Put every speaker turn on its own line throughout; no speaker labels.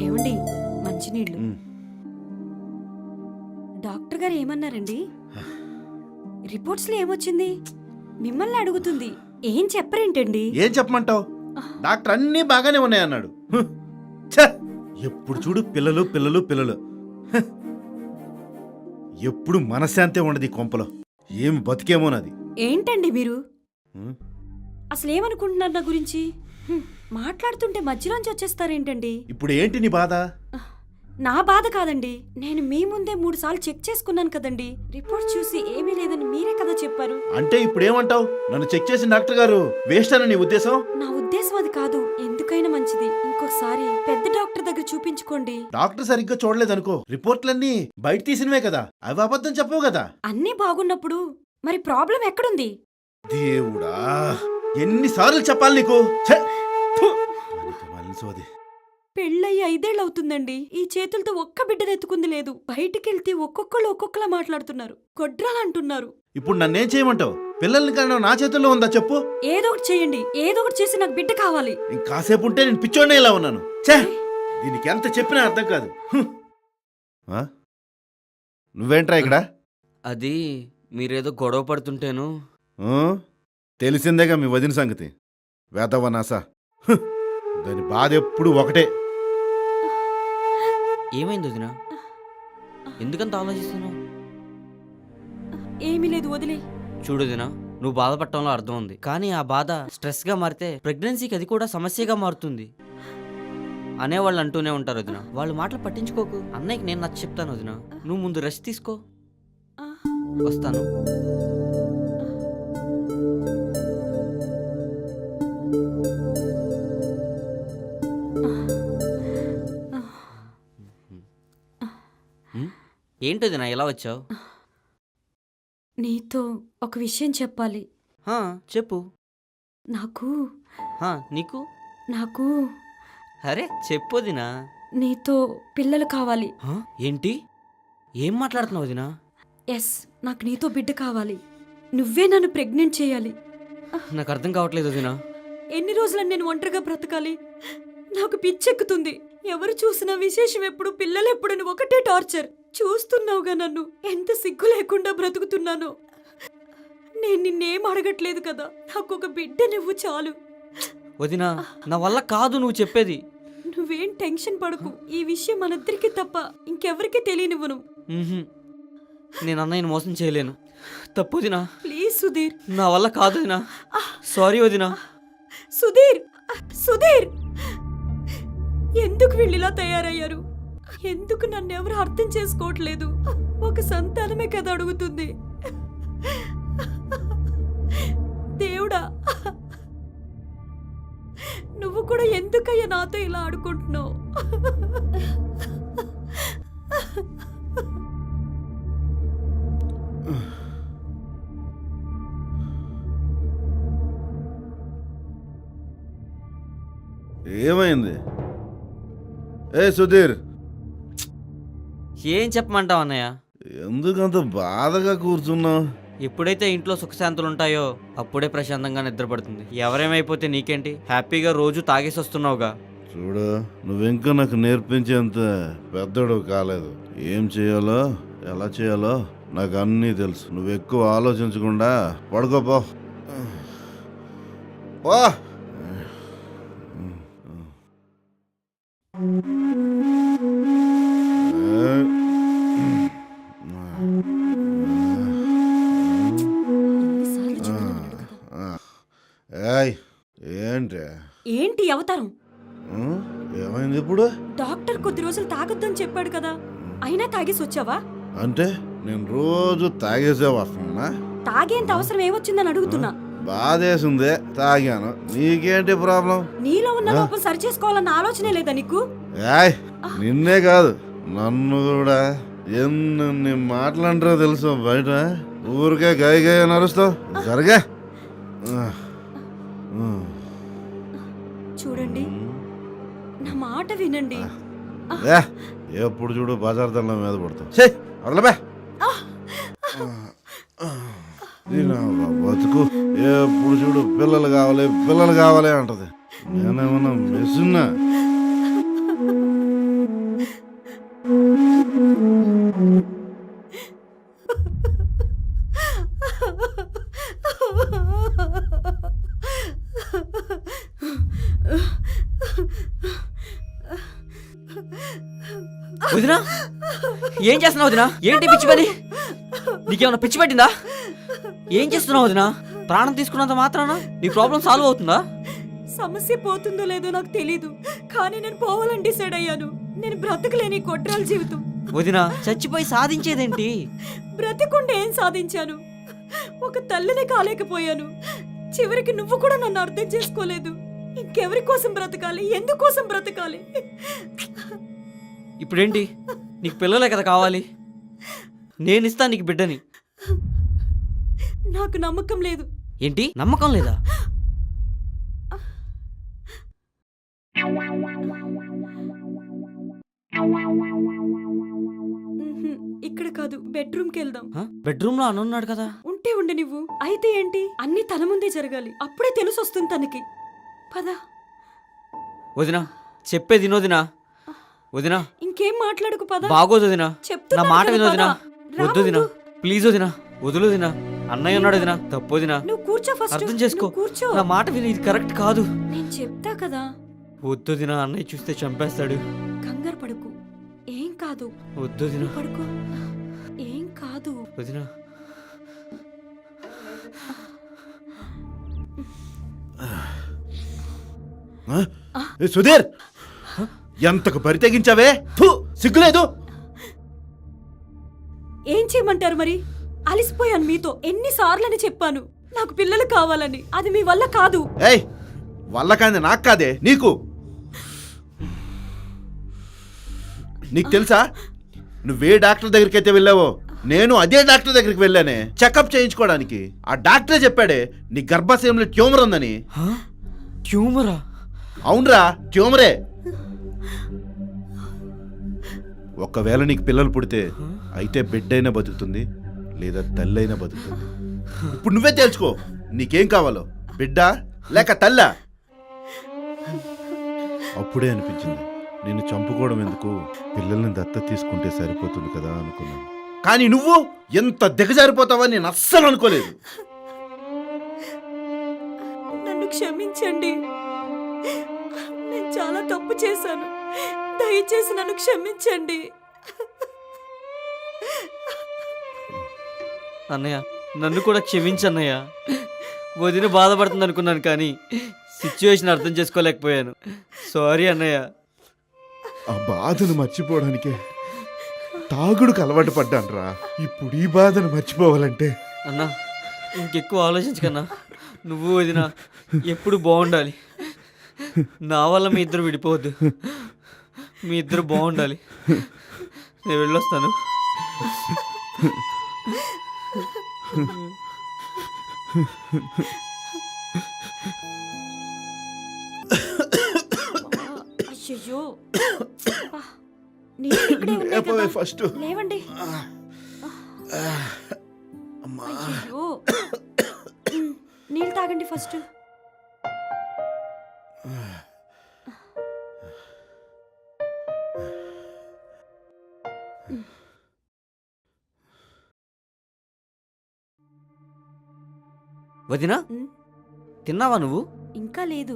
ఏమండి మంచినీళ్ళు. డాక్టర్ గారు ఏమన్నారండి? రిపోర్ట్స్ లో ఏమొచ్చింది? మిమ్మల్ని అడుగుతుంది, ఏం చెప్పరేంటండి?
ఏం చెప్పమంటావు? డాక్టర్ అన్నీ బాగానే ఉన్నాయన్నాడు. ఎప్పుడు చూడు పిల్లలు పిల్లలు పిల్లలు. ఎప్పుడు మనశ్శాంతే ఉండదు ఈ కొంపలో. ఏం బతికేమోనది.
ఏంటండి మీరు అసలు ఏమనుకుంటున్నారు నా గురించి? మాట్లాడుతుంటే మధ్యలోంచి వచ్చేస్తారేంటండి?
ఇప్పుడు ఏంటి నీ బాధ?
నా బాధ కాదండి, నేను మీ ముందే 3 సార్లు చెక్ చేసుకున్నాను కదండి. రిపోర్ట్ చూసి ఏమీ లేదని మీరే కదా చెప్పారు.
అంటే ఇప్పుడు ఏమంటావు? నన్ను చెక్ చేసిన డాక్టర్ గారు వేస్ట్ అని నీ ఉద్దేశం?
నా ఉద్దేశం అది కాదు. ఎందుకైనా మంచిది ఇంకోసారి పెద్ద డాక్టర్ దగ్గర చూపించుకోండి.
డాక్టర్ సరిగ్గా చూడలేదనుకో, రిపోర్ట్లన్నీ బయట తీసినవే కదా, అవి అబద్ధం చెప్పవు కదా.
అన్నీ బాగున్నప్పుడు మరి ప్రాబ్లం ఎక్కడుంది?
దేవుడా, ఎన్నిసార్లు చెప్పాలి నీకు?
పెళ్ళయి 5 ఏళ్ళు అవుతుందండి. ఈ చేతులతో ఒక్క బిడ్డనెత్తుకుంది లేదు. బయటికెళ్తే ఒక్కొక్కళ్ళు ఒక్కొక్కలా మాట్లాడుతున్నారు, కొడ్రాలంటున్నారు.
ఇప్పుడు నన్నేం చేయమంటావు? పిల్లల్ని కన్నా నా చేతుల్లో ఉందా చెప్పు?
ఏదో ఒకటి చేయండి, ఏదో ఒకటి చేసి నాకు బిడ్డ కావాలి.
ఇంకాసేపు ఉంటే నేను పిచ్చోడ్నే ఇలా ఉన్నాను. దీనికి ఎంత చెప్పినా అర్థం కాదు. నువ్వేంట్రా ఇక్కడ?
అది మీరేదో గొడవ పడుతుంటేను.
తెలిసిందేగా మీ వదిన సంగతి. వేదవనాసా, దాని బాధ ఎప్పుడు ఒకటే.
ఏమైంది వదినా? ఎందుకంత ఆలోచిస్తున్నావు?
ఏమీ లేదు, వదిలే.
చూడు వదినా, నువ్వు బాధపడటంలో అర్థం ఉంది, కానీ ఆ బాధ స్ట్రెస్ గా మారితే ప్రెగ్నెన్సీకి అది కూడా సమస్యగా మారుతుంది అనేవాళ్ళు అంటూనే ఉంటారు వదినా. వాళ్ళు మాటలు పట్టించుకోకు. అన్నయ్యకి నేను నచ్చ చెప్తాను వదినా. నువ్వు ముందు రెస్ట్ తీసుకో. వస్తాను. ఏంటది నా ఎలా వచ్చావు?
నీతో ఒక విషయం చెప్పాలి.
చెప్పు.
నీకు
అరే చెప్పొదినా.
నీతో పిల్లలు కావాలి.
ఏంటి? ఏం మాట్లాడుతున్నావు వదినా?
ఎస్, నాకు నీతో బిడ్డ కావాలి. నువ్వే నన్ను ప్రెగ్నెంట్ చేయాలి.
నాకు అర్థం కావట్లేదు వదినా.
ఎన్ని రోజులని నేను ఒంటరిగా బ్రతకాలి? నాకు పిచ్చెక్కుతుంది. ఎవరు చూసినా విశేషం ఎప్పుడు, పిల్లలు ఎప్పుడని ఒకటే టార్చర్. చూస్తున్నావుగా నన్ను, ఎంత సిగ్గు లేకుండా బ్రతుకుతున్నానో. నేను నిన్నేం అడగట్లేదు కదా, నాకు ఒక బిడ్డ నువ్వు చాలు.
వదినా, నా వల్ల కాదు నువ్వు చెప్పేది.
నువ్వేం టెన్షన్ పడకు. ఈ విషయం మనిద్దరికి తప్ప ఇంకెవరికి తెలియనివ్వను.
నేను అన్నయ్యని మోసం చేయలేను. తప్పు వదినా.
ప్లీజ్ సుధీర్,
నా వల్ల కాదు వదినా. సారీ వదినా.
సుధీర్, సుధీర్, ఎందుకు వీళ్ళిలా తయారయ్యారు? ఎందుకు నన్ను ఎవరు అర్థం చేసుకోవట్లేదు? ఒక సంతానమే కదా అడుగుతుంది. దేవుడా, నువ్వు కూడా ఎందుకయ్యా నాతో ఇలా ఆడుకుంటున్నావు?
ఏమైంది? ఏ సుధీర్,
ఏం చెప్పమంటావు అన్నయ్య?
ఎందుకంత బాధగా కూర్చున్నావు?
ఎప్పుడైతే ఇంట్లో సుఖశాంతులు ఉంటాయో అప్పుడే ప్రశాంతంగా నిద్రపడుతుంది. ఎవరేమైపోతే నీకేంటి? హ్యాపీగా రోజు తాగేసి వస్తున్నావుగా.
చూడు, నువ్వింకా నాకు నేర్పించేంత పెద్దడు కాలేదు. ఏం చేయాలో ఎలా చేయాలో నాకు అన్నీ తెలుసు. నువ్వు ఎక్కువ ఆలోచించకుండా పడుకోపో.
ఏంటి అవతారం?
ఏమైంది ఇప్పుడు?
డాక్టర్ కొద్ది రోజులు తాగొద్దని చెప్పాడు కదా, అయినా తాగేసి వచ్చావా?
అంటే నేను రోజు తాగేసే వస్తున్నా?
తాగేంత అవసరం ఏమొచ్చిందని అడుగుతున్నా.
బాధేసిందే, తాగాను. నీకేంటి ప్రాబ్లం?
నీలో ఉన్న లోపం సరి చేసుకోవాలన్న ఆలోచనే లేదా నీకు?
నిన్నే కాదు, నన్ను కూడా ఎన్ని మాటలంటారో తెలుసు. బయట ఊరికే గాయ గాయ నరుస్తావు. జరగా.
చూడండి, నా మాట వినండి.
ఎప్పుడు చూడు బజార్ దండం మీద పడతావు. దీని బతుకు ఎప్పుడు చూడు పిల్లలు కావాలి అంటది. నేనేమన్నా మెస్సున్నా?
వదినా ఏం చేస్తున్నావు వదినా? ఏంటి పిచ్చి పని? నీకేమన్నా పిచ్చి పట్టిందా? ఏం చేస్తున్నావు వదినా? ప్రాణం తీసుకున్నంత మాత్రాన నీ ప్రాబ్లం సాల్వ్ అవుతుందా?
సమస్య పోతుందో లేదో నాకు తెలీదు, కానీ నేను పోవాలని డిసైడ్ అయ్యాను. నేను బ్రతకలేని కొట్రాల జీవితం.
వదినా చచ్చిపోయి సాధించేదేంటి?
బ్రతికుండే ఏం సాధించాను? ఒక తల్లిని కాలేకపోయాను. చివరికి నువ్వు కూడా నన్ను అర్థం చేసుకోలేదు. ఇంకెవరి కోసం బ్రతకాలి? ఎందుకోసం బ్రతకాలి?
ఇప్పుడేంటి? నీకు పిల్లలే కదా కావాలి? నేనిస్తా నీకు బిడ్డని.
నాకు నమ్మకం లేదు.
ఏంటి నమ్మకం లేదా?
ఇక్కడ కాదు, బెడ్రూమ్కి వెళ్దాం.
బెడ్రూమ్ లో అనున్నాడు కదా.
ఉంటే ఉండి నువ్వు. అయితే ఏంటి? అన్ని తన ముందే జరగాలి, అప్పుడే తెలిసొస్తుంది తనకి. పద.
వదినా చెప్పేది వినోదినా. వదినా
ఇంకేం మాట్లాడుకు, పద.
బాగోదు వదినా, నా
చెప్తున్నాను
మాట
కదా,
వినోదినా.
పద.
వద్దు వదినా, ప్లీజ్ వదినా, వదులు వదినా. అన్నయ్య ఉన్నాడు వదినా, తప్పు వదినా.
నువ్వు కూర్చో ఫస్ట్.
అర్థం చేసుకో,
నువ్వు కూర్చో.
నా మాట విని, ఇది కరెక్ట్ కాదు.
నేను చెప్తా కదా.
వద్దు వదినా, అన్నయ్య చూస్తే చంపేస్తాడు.
కంగారు పడుకు, ఏం కాదు.
వద్దు వదినా.
నువ్వు పడుకో, ఏం కాదు.
వదినా
సుధీర్, ఎంతకు బరి తెగించావే? సిగ్గులేదు?
ఏం చేయమంటారు మరి? అలిసిపోయాను మీతో. ఎన్నిసార్లని చెప్పాను నాకు పిల్లలు కావాలని. అది మీ వల్ల కాదు.
ఏయ్, వల్ల కాదు, నాకు కాదే, నీకు. నీకు తెలుసా, నువ్వే డాక్టర్ దగ్గరికి అయితే వెళ్ళావో, నేను అదే డాక్టర్ దగ్గరికి వెళ్ళానే చెకప్ చేయించుకోవడానికి. ఆ డాక్టరే చెప్పాడే నీ గర్భాశయంలో ట్యూమర్ ఉందని.
ట్యూమరా?
అవునరా, ట్యూమరే. ఒకవేళ నీకు పిల్లలు పుడితే అయితే బిడ్డ అయినా బతుకుతుంది, లేదా తల్లి అయినా బతుకుతుంది. ఇప్పుడు నువ్వే తేల్చుకో, నీకేం కావాలో, బిడ్డ లేక తల్ల. అప్పుడే అనిపించింది, నిన్ను చంపుకోవడం ఎందుకు, పిల్లల్ని దత్తత తీసుకుంటే సరిపోతుంది కదా అనుకున్నాను. కానీ నువ్వు ఎంత దిగజారిపోతావని నేను అస్సలు అనుకోలేదు.
నన్ను క్షమించండి, నేను చాలా తప్పు చేశాను. దయచేసి నన్ను క్షమించండి.
అన్నయ్య నన్ను కూడా క్షమించన్నయ్య. వదిన బాధపడుతుంది అనుకున్నాను, కానీ సిచ్యువేషన్ అర్థం చేసుకోలేకపోయాను. సారీ అన్నయ్య.
ఆ బాధను మర్చిపోవడానికే తాగుడుకు అలవాటు పడ్డాను రా. ఇప్పుడు ఈ బాధను మర్చిపోవాలంటే
అన్నా ఇంకెక్కువ ఆలోచించకన్నా. నువ్వు వదిన ఎప్పుడు బాగుండాలి. నా వల్ల మీ ఇద్దరు విడిపోవద్దు. మీ ఇద్దరు బాగుండాలి. నేను వెళ్ళొస్తాను.
అయ్యో, నేను ఇక్కడే ఉన్నా కదా.
ఫస్ట్
లేవండి. అయ్యో, నీళ్ళు తాగండి ఫస్ట్.
వదినా తిన్నావా నువ్వు?
ఇంకా లేదు,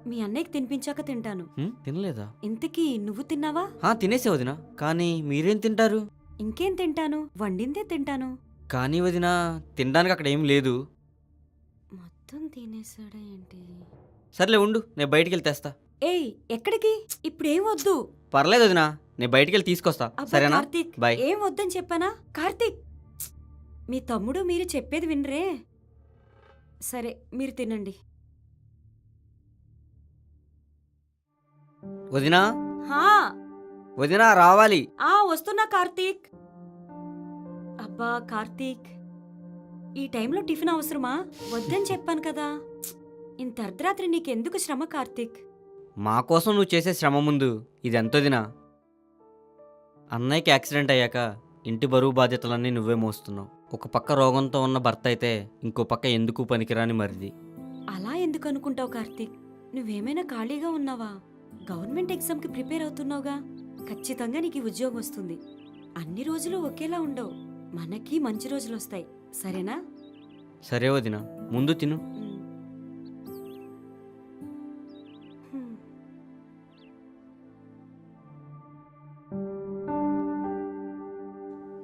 మీ అన్నయ్యకి తినిపించాక తింటాను.
తినలేదా?
ఇంతకీ నువ్వు తిన్నావా?
తినేసే వదినా. కానీ మీరేం తింటారు?
ఇంకేం తింటాను, వండిందే తింటాను.
కానీ వదినా తినడానికి అక్కడ ఏం లేదు.
మొత్తం తినేసాడా ఏంటి?
సర్లే ఉండు, నేను బయటికి వెళ్ళి తెస్తా.
ఏయ్, ఎక్కడికి? ఇప్పుడేం వద్దు.
పర్లేదు వదినా, నేను బయటికి వెళ్ళి తీసుకొస్తా.
అబ్బా,
సరేనా?
కార్తీక్,
బాయ్.
ఏం వద్దని చెప్పానా? కార్తీక్, మీ తమ్ముడు మీరు చెప్పేది వినరే. సరే, మీరు తినండి.
వదినా,
హా,
వదినా రావాలి.
వస్తున్నా కార్తీక్. అబ్బా కార్తీక్, ఈ టైంలో టిఫిన్ అవసరమా? వద్దని చెప్పాను కదా. ఇంత అర్ధరాత్రి నీకెందుకు శ్రమ కార్తీక్?
మా కోసం నువ్వు చేసే శ్రమ ముందు ఇదెంతో దినా. అన్నయ్యకి యాక్సిడెంట్ అయ్యాక ఇంటి బరువు బాధ్యతలన్నీ నువ్వే మోస్తున్నావు. ఒక పక్క రోగంతో ఉన్న భర్త అయితే ఇంకో పక్క ఎందుకు పనికిరాని మరిది.
అలా ఎందుకు అనుకుంటావు కార్తీక్? నువ్వేమైనా ఖాళీగా ఉన్నావా? గవర్నమెంట్ ఎగ్జామ్కి ప్రిపేర్ అవుతున్నావుగా. ఖచ్చితంగా నీకు ఈ ఉద్యోగం వస్తుంది. అన్ని రోజులు ఒకేలా ఉండవు. మనకి మంచి రోజులు వస్తాయి. సరేనా?
సరే వదిన, ముందు తిను.
ఉమ్. హ్మ్.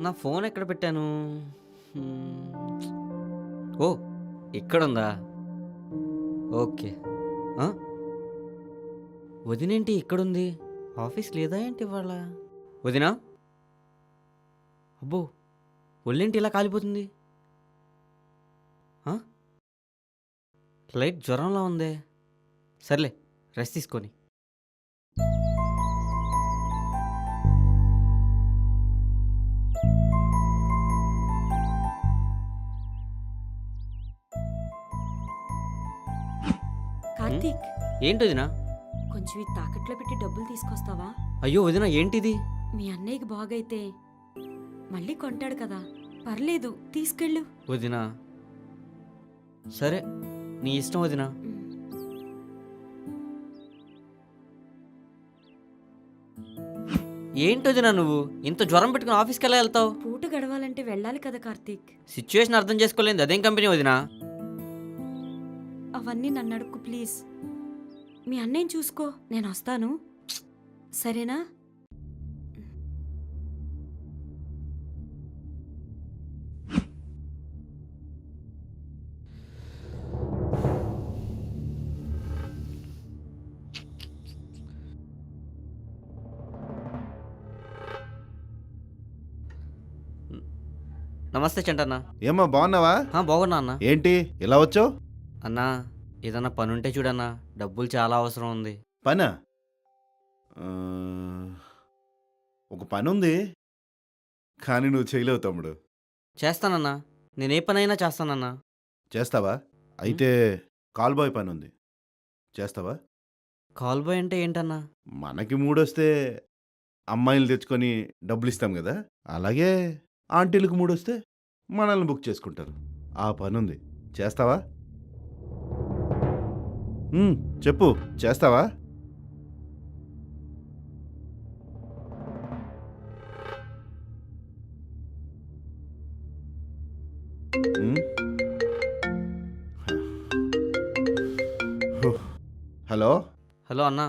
నా ఫోన్ ఎక్కడ పెట్టాను? ఓ, ఇక్కడుందా? ఓకే. ఆ? వదినేంటి ఇక్కడుంది? ఆఫీస్ లేదా ఏంటి ఇవాళ? వదినా? అబ్బో, ఒళ్ళేంటి ఇలా కాలిపోతుంది? ఆ? లైట్ జ్వరంలా ఉందే. సర్లే, రెస్ట్ తీసుకొని.
కార్తీక్,
ఏంటి వదినా?
కొంచెం ఈ తాకట్లో పెట్టి డబ్బులు తీసుకొస్తావా?
అయ్యో వదినా, ఏంటిది?
మీ అన్నయ్యకి బాగైతే మళ్ళీ కొంటాడు కదా. పర్లేదు, తీసుకెళ్ళు.
వదినా, సరే, నీ ఇష్టం వదినా.
ఉమ్.
ఏంటి వదినా నువ్వు ఇంత జ్వరం పెట్టుకుని ఆఫీస్కి ఎలా వెళ్తావు?
పూట గడవాలంటే వెళ్ళాలి కదా కార్తీక్.
సిచ్యువేషన్ అర్థం చేసుకోలేదు, అదేం కంపెనీ వదినా?
అవన్నీ నన్ను అడుక్కు ప్లీజ్. మీ అన్నయ్యని చూసుకో, నేను వస్తాను. సరేనా?
నమస్తే చంటన్న.
ఏమ్మా బాగున్నావా?
బాగున్నా అన్న.
ఏంటి ఇలా వచ్చావు?
అన్నా, ఏదన్నా పని ఉంటే చూడన్నా, డబ్బులు చాలా అవసరం ఉంది.
పనా? ఆ, ఒక పని ఉంది కానీ నువ్వు చేయలేవు తమ్ముడు.
చేస్తానన్నా, నేను ఏ పనైనా చేస్తానన్నా.
చేస్తావా? అయితే కాల్ బాయ్ పని ఉంది, చేస్తావా?
కాల్ బాయ్ అంటే ఏంటన్నా?
మనకి మూడొస్తే అమ్మాయిలు తెచ్చుకొని డబ్బులు ఇస్తాం కదా, అలాగే ఆంటీలకు మూడొస్తే మనల్ని బుక్ చేసుకుంటారు. ఆ పని ఉంది, చేస్తావా? చెప్పు, చేస్తావా? ఉమ్. హలో.
హలో అన్నా.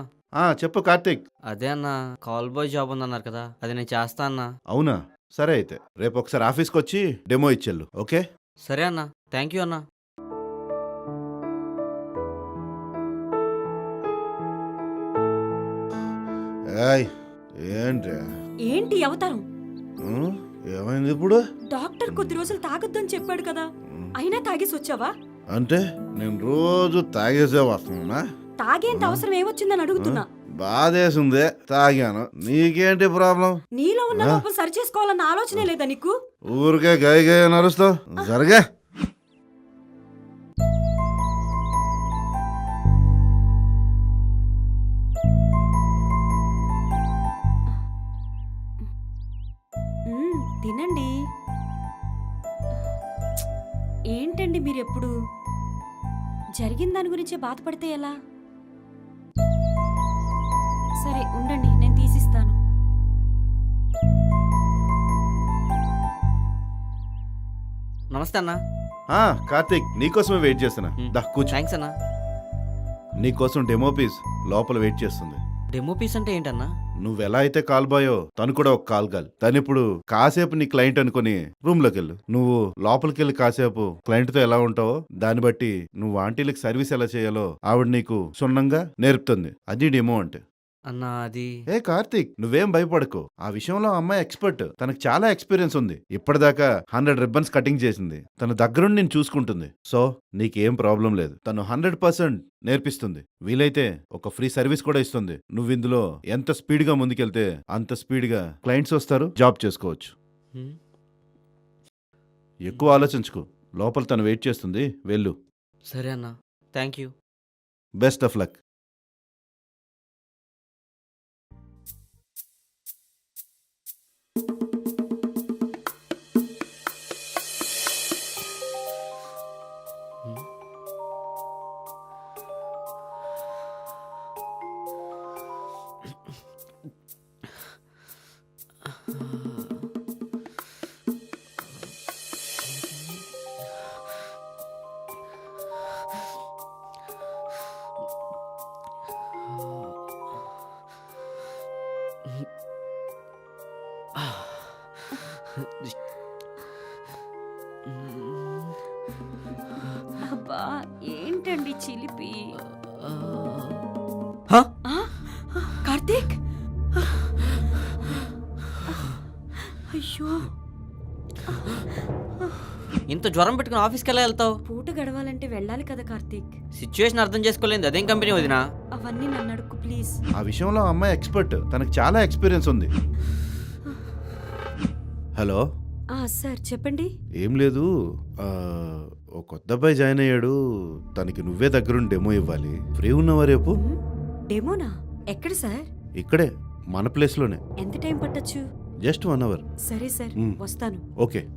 చెప్పు కార్తీక్.
అదే అన్నా, కాల్ బాయ్ జాబ్ ఉందన్నారు కదా, అది నేను చేస్తా అన్నా.
అవునా? సరే అయితే రేపు ఒకసారి ఆఫీస్కి వచ్చి డెమో ఇచ్చెళ్ళు, ఓకే?
సరే అన్నా, థ్యాంక్ యూ అన్నా.
ఏయ్, ఏంటి
ఏంటి అవతారం?
ఉమ్, ఏమైంది ఇప్పుడు?
డాక్టర్ కొద్ది రోజులు తాగొద్దని చెప్పాడు కదా, అయినా తాగేసి వచ్చావా?
అంటే నేను రోజు తాగేసే వస్తున్నా?
తాగేంత అవసరం ఏమొచ్చిందని అడుగుతున్నా.
బాధేసిందే, తాగాను. నీకేంటి ప్రాబ్లం?
నీలో ఉన్న లోపం సరి చేసుకోవాలన్న ఆలోచనే లేదా నీకు?
ఊరికే గాయ గాయ నరుస్తావు, జరగా.
తినండి. ఏంటండి మీరు ఎప్పుడు జరిగిన దాని గురించే బాధపడితే ఎలా? సరే ఉండండి, నేను తీసిస్తాను.
నమస్తే అన్నా.
కార్తీక్, నీకోసమే వెయిట్ చేస్తున్నా. దా కూర్చో.
థ్యాంక్స్ అన్నా.
నీకోసం డెమో పీస్ లోపల వెయిట్ చేస్తుంది.
డెమో పీస్ అంటే ఏంటన్నా?
నువ్వెలా అయితే కాల్ బాయో తను కూడా ఒక కాల్ గర్ల్. తనిప్పుడు కాసేపు నీ క్లయింట్ అనుకుని రూమ్ లోకి వెళ్ళు. నువ్వు లోపలికి వెళ్ళి కాసేపు క్లయింట్ తో ఎలా ఉంటావో దాన్ని బట్టి నువ్వు ఆంటీలకు సర్వీస్ ఎలా చేయాలో ఆవిడ నీకు సున్నంగా నేర్పుతుంది. అది డెమో అంటే.
అన్నా అది
కార్తీక్, నువ్వేం భయపడకు. ఆ విషయంలో అమ్మాయి ఎక్స్పర్ట్, తనకు చాలా ఎక్స్పీరియన్స్ ఉంది. ఇప్పటిదాకా 100 రిబ్బన్స్ కటింగ్ చేసింది. తన దగ్గరుండి నేను చూసుకుంటుంది. సో నీకేం ప్రాబ్లం లేదు. తను 100% నేర్పిస్తుంది. వీలైతే ఒక ఫ్రీ సర్వీస్ కూడా ఇస్తుంది. నువ్వు ఇందులో ఎంత స్పీడ్ గా ముందుకెళ్తే అంత స్పీడ్ గా క్లయింట్స్ వస్తారు, జాబ్ చేసుకోవచ్చు. ఎక్కువ ఆలోచించుకో. లోపల తను వెయిట్ చేస్తుంది, వెళ్ళు.
సరే అన్నా, thank you.
Best of luck.
అబ్బా ఏంటండి చిలిపి.
హ?
ఆ? కార్తీక్ అయ్యో
ఇంత జ్వరం పెట్టుకుని ఆఫీస్కి ఎలా వెళ్తావు?
పూట గడవాలంటే వెళ్ళాలి కదా కార్తీక్.
సిచ్యువేషన్ అర్థం చేసుకోలేదు, అదేం కంపెనీ వదినా?
అవన్నీ నన్ను అడుగు ప్లీజ్.
ఆ విషయంలో ఆ అమ్మాయి ఎక్స్పర్ట్, తనకు చాలా ఎక్స్పీరియన్స్ ఉంది. హలో,
సార్ చెప్పండి.
ఏం లేదు, ఓ కొత్త అబ్బాయి జాయిన్ అయ్యాడు. తనకి నువ్వే దగ్గరుండి డెమో ఇవ్వాలి. ఫ్రీ ఉన్నావా రేపు?
డెమోనా? ఎక్కడ సార్?
ఇక్కడే మన ప్లేస్లోనే.
ఎంత టైం పట్టొచ్చు?
Just 1 hour.
సరే సార్
మ్.
వస్తాను.
ఓకే.